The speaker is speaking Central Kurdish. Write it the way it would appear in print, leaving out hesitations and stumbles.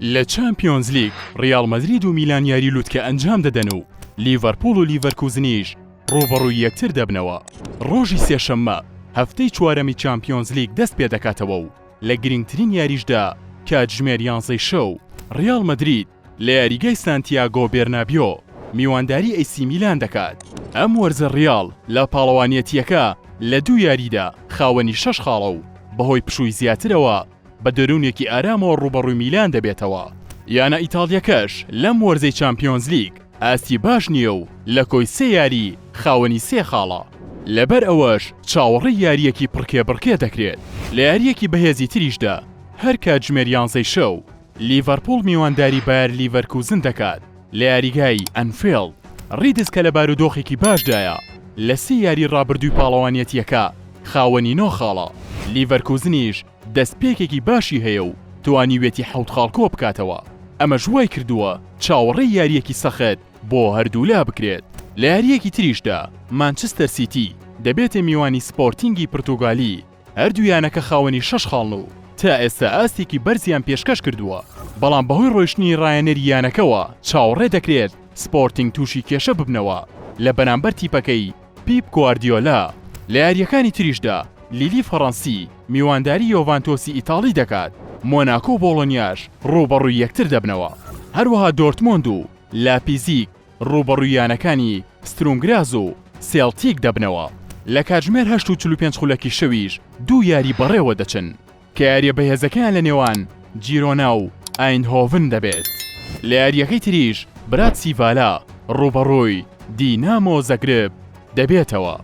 لە چامپیۆنز لیگ ڕیال مەدرید و میلان یاری لوتکە ئەنجام دەدەن و لیڤەرپوڵ و لیڤەرکوزنیش ڕوبەڕووی یەکتر دەبنەوە. ڕۆژی سێشەممە هەفتەی چوارەمی چامپیۆنز لیگ دەست پێ دەکاتەوە و لە گرنگترین یاریشدا کاتژمێر 11 شەو ڕیال مەدرید لە یاریگای سانتیاگۆ بێرنابیۆ میوانداری ئەیسی میلان دەکات. ئەم وەرزە ڕیال لە پاڵەوانیەتیەکە لە دوو یاریدا خاوەنی 6 خاڵە و بەهۆی پشووی زیاترەوە بە دەرونێکی ئارامەوە ڕوبەڕووی میلان دەبێتەوە. یانە ئیتاڵیەکەش لەم وەرزەی چامپیۆنز لیگ ئاستی باش نییە و لە کۆی سێ یاری خاوەنی 3 خاڵە. لەبەر ئەوەش چاوەڕێی یاریەکی پڕکێ دەکرێت. لە یاریەکی بەهێزی تریشدا هەر کاتژمێر 11 شەو لیڤەرپوڵ میوانداری بایر لیڤەرکوزن دەکات لە یاریگای ئەنفیلد. ڕیدز کە لە بارودۆخێکی باشدایە لە سێ یاری ڕابردووی پاڵەوانیەتیەکە خاوەنی 9 خاڵە. لیڤەرکوزنیش دەستپێکێکی باشی هەیە و توانیوێتی 7 خاڵ کۆ بکاتەوە. ئەمە ژوای کردووە چاوەڕێی یاریەکی سەخت بۆ هەردوولا بکرێت. لە یاریەکی تریشدا مانچستەر سیتی دەبێتە میوانی سپۆرتینگی پرتوگالی. هەردوویانەکە خاوەنی 6 خاڵن و تا ئێستا ئاستێکی بەرزیان پێشکەش کردووە، بەڵام بەهۆی ڕۆیشتنی ڕایەنەری یانەکەوە چاوەڕێ دەکرێت سپۆرتینگ تووشی کێشە ببنەوە لە بەرامبەر تیپەکەی پیپ گواردیۆلا. لە یاریەکانی تریشدا لیلی فەڕەنسی میوانداری یۆڤانتۆسی ئیتاڵی دەکات. مۆناکۆ و بۆڵۆنیاش ڕوبەڕووی یەکتر دەبنەوە. هەروەها دۆرتمۆند و لاپیزیک ڕوبەڕوویانەکانی سترونگراز و سێلتیک دەبنەوە. لە کاتژمێر 8:45 خولەکی شەویش دوو یاری بەڕێوە دەچن کە یاریە بەهێزەکەیان لە نێوان جیرۆنا و ئاینهۆڤن دەبێت. لە یاریەکەی تریش براتسیڤالا ڕوبەڕووی دینامۆ زەگرب دەبێتەوە.